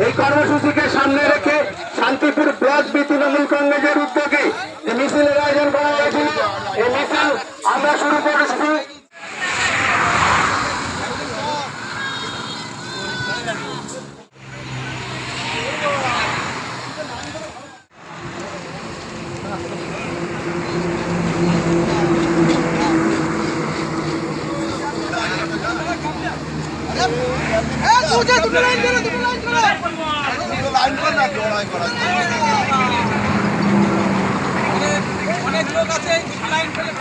এই কর্মসূচিকে সামনে রেখে শান্তিপুর ব্লক তৃণমূল কংগ্রেসের উদ্যোগে মিছিলের আয়োজন করা হয়েছিল। এই মিছিল আমরা শুরু করেছি। অনেক লোক আছে লাইন ফেলে